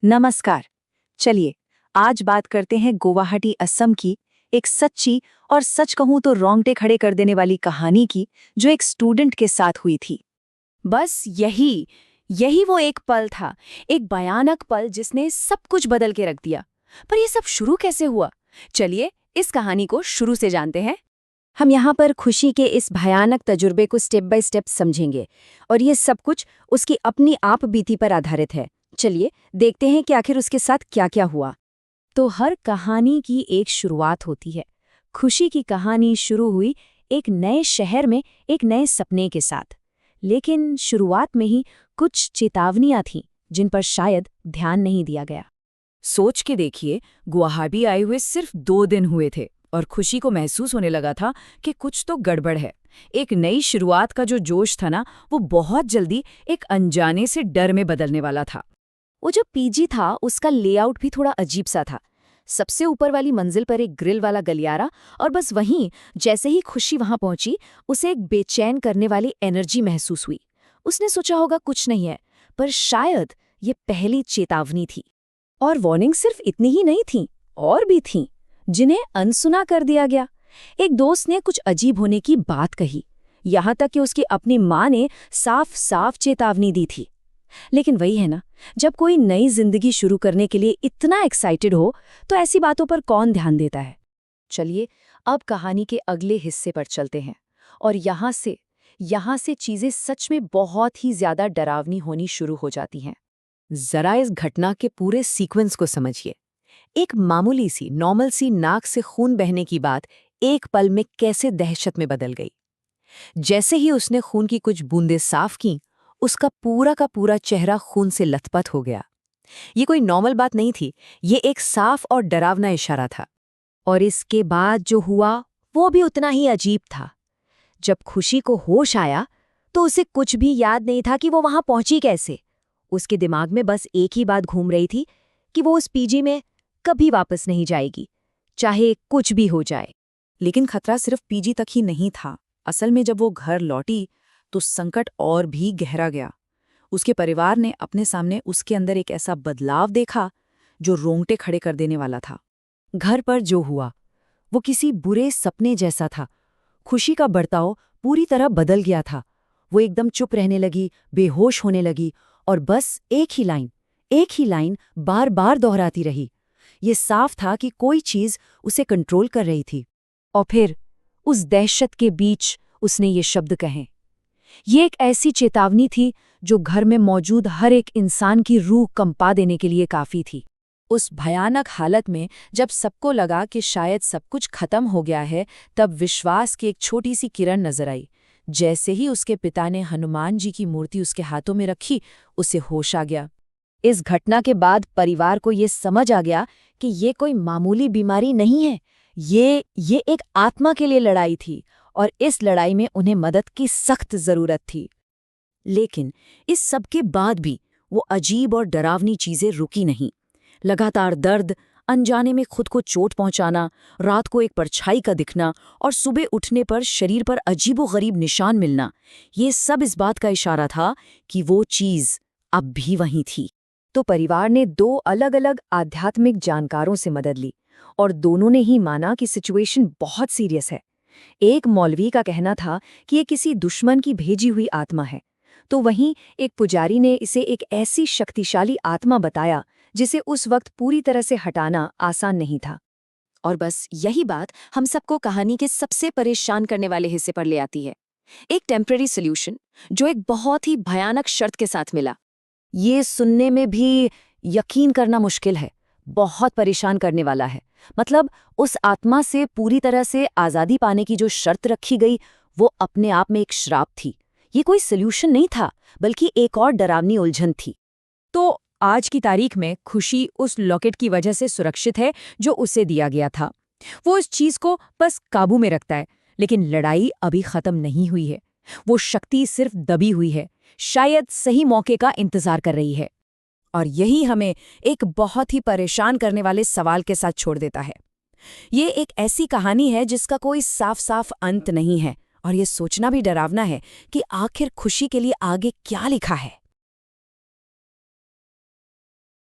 नमस्कार। चलिए आज बात करते हैं गुवाहाटी असम की एक सच्ची और सच कहूं तो रोंगटे खड़े कर देने वाली कहानी की, जो एक स्टूडेंट के साथ हुई थी। बस यही यही वो एक पल था, एक भयानक पल जिसने सब कुछ बदल के रख दिया। पर ये सब शुरू कैसे हुआ? चलिए इस कहानी को शुरू से जानते हैं। हम यहाँ पर खुशी के इस भयानक तजुर्बे को स्टेप बाय स्टेप समझेंगे, और ये सब कुछ उसकी अपनी आप बीती पर आधारित है। चलिए देखते हैं कि आखिर उसके साथ क्या क्या हुआ। तो हर कहानी की एक शुरुआत होती है। खुशी की कहानी शुरू हुई एक नए शहर में, एक नए सपने के साथ। लेकिन शुरुआत में ही कुछ चेतावनियां थीं जिन पर शायद ध्यान नहीं दिया गया। सोच के देखिए, गुवाहाटी आए हुए सिर्फ 2 दिन हुए थे और खुशी को महसूस होने लगा था कि कुछ तो गड़बड़ है। एक नई शुरुआत का जो जोश था ना, वो बहुत जल्दी एक अनजाने से डर में बदलने वाला था। वो जो पीजी था उसका लेआउट भी थोड़ा अजीब सा था। सबसे ऊपर वाली मंजिल पर एक ग्रिल वाला गलियारा, और बस वहीं जैसे ही खुशी वहां पहुंची, उसे एक बेचैन करने वाली एनर्जी महसूस हुई। उसने सोचा होगा कुछ नहीं है, पर शायद ये पहली चेतावनी थी। और वार्निंग सिर्फ इतनी ही नहीं थी, और भी थीं जिन्हें अनसुना कर दिया गया। एक दोस्त ने कुछ अजीब होने की बात कही, यहां तक कि उसकी अपनी मां ने साफ साफ चेतावनी दी थी। लेकिन वही है ना, जब कोई नई जिंदगी शुरू करने के लिए इतना एक्साइटेड हो, तो ऐसी बातों पर कौन ध्यान देता है। चलिए अब कहानी के अगले हिस्से पर चलते हैं, और यहाँ से चीजें सच में बहुत ही ज्यादा डरावनी होनी शुरू हो जाती हैं। जरा इस घटना के पूरे सीक्वेंस को समझिए। एक मामूली सी नॉर्मल सी नाक से खून बहने की बात एक पल में कैसे दहशत में बदल गई। जैसे ही उसने खून की कुछ बूंदें साफ की, उसका पूरा का पूरा चेहरा खून से लथपथ हो गया। ये कोई नॉर्मल बात नहीं थी, ये एक साफ और डरावना इशारा था। और इसके बाद जो हुआ वो भी उतना ही अजीब था। जब खुशी को होश आया, तो उसे कुछ भी याद नहीं था कि वो वहां पहुंची कैसे। उसके दिमाग में बस एक ही बात घूम रही थी कि वो उस पीजी में कभी वापस नहीं जाएगी, चाहे कुछ भी हो जाए। लेकिन खतरा सिर्फ पीजी तक ही नहीं था। असल में जब वो घर लौटी तो संकट और भी गहरा गया। उसके परिवार ने अपने सामने उसके अंदर एक ऐसा बदलाव देखा जो रोंगटे खड़े कर देने वाला था। घर पर जो हुआ वो किसी बुरे सपने जैसा था। खुशी का बर्ताव पूरी तरह बदल गया था। वो एकदम चुप रहने लगी, बेहोश होने लगी, और बस एक ही लाइन बार बार दोहराती रही। ये साफ था कि कोई चीज उसे कंट्रोल कर रही थी। और फिर उस दहशत के बीच उसने ये शब्द कहे। ये एक ऐसी चेतावनी थी जो घर में मौजूद हर एक इंसान की रूह कंपा देने के लिए काफी थी। उस भयानक हालत में जब सबको लगा कि शायद सब कुछ खत्म हो गया है, तब विश्वास की एक छोटी सी किरण नजर आई। जैसे ही उसके पिता ने हनुमान जी की मूर्ति उसके हाथों में रखी, उसे होश आ गया। इस घटना के बाद परिवार को ये समझ आ गया कि ये कोई मामूली बीमारी नहीं है, ये एक आत्मा के लिए लड़ाई थी, और इस लड़ाई में उन्हें मदद की सख्त जरूरत थी। लेकिन इस सब के बाद भी वो अजीब और डरावनी चीजें रुकी नहीं। लगातार दर्द, अनजाने में खुद को चोट पहुंचाना, रात को एक परछाई का दिखना, और सुबह उठने पर शरीर पर अजीबोगरीब निशान मिलना, ये सब इस बात का इशारा था कि वो चीज अब भी वहीं थी। तो परिवार ने 2 अलग-अलग आध्यात्मिक जानकारों से मदद ली, और दोनों ने ही माना कि सिचुएशन बहुत सीरियस है। एक मौलवी का कहना था कि ये किसी दुश्मन की भेजी हुई आत्मा है, तो वहीं एक पुजारी ने इसे एक ऐसी शक्तिशाली आत्मा बताया जिसे उस वक्त पूरी तरह से हटाना आसान नहीं था। और बस यही बात हम सबको कहानी के सबसे परेशान करने वाले हिस्से पर ले आती है। एक टेम्पररी सोल्यूशन जो एक बहुत ही भयानक शर्त के साथ मिला। ये सुनने में भी यकीन करना मुश्किल है, बहुत परेशान करने वाला है। मतलब उस आत्मा से पूरी तरह से आज़ादी पाने की जो शर्त रखी गई, वो अपने आप में एक श्राप थी। ये कोई सोल्यूशन नहीं था, बल्कि एक और डरावनी उलझन थी। तो आज की तारीख में खुशी उस लॉकेट की वजह से सुरक्षित है जो उसे दिया गया था। वो इस चीज को बस काबू में रखता है, लेकिन लड़ाई अभी खत्म नहीं हुई है। वो शक्ति सिर्फ दबी हुई है, शायद सही मौके का इंतजार कर रही है। और यही हमें एक बहुत ही परेशान करने वाले सवाल के साथ छोड़ देता है। ये एक ऐसी कहानी है जिसका कोई साफ साफ अंत नहीं है, और ये सोचना भी डरावना है कि आखिर खुशी के लिए आगे क्या लिखा है।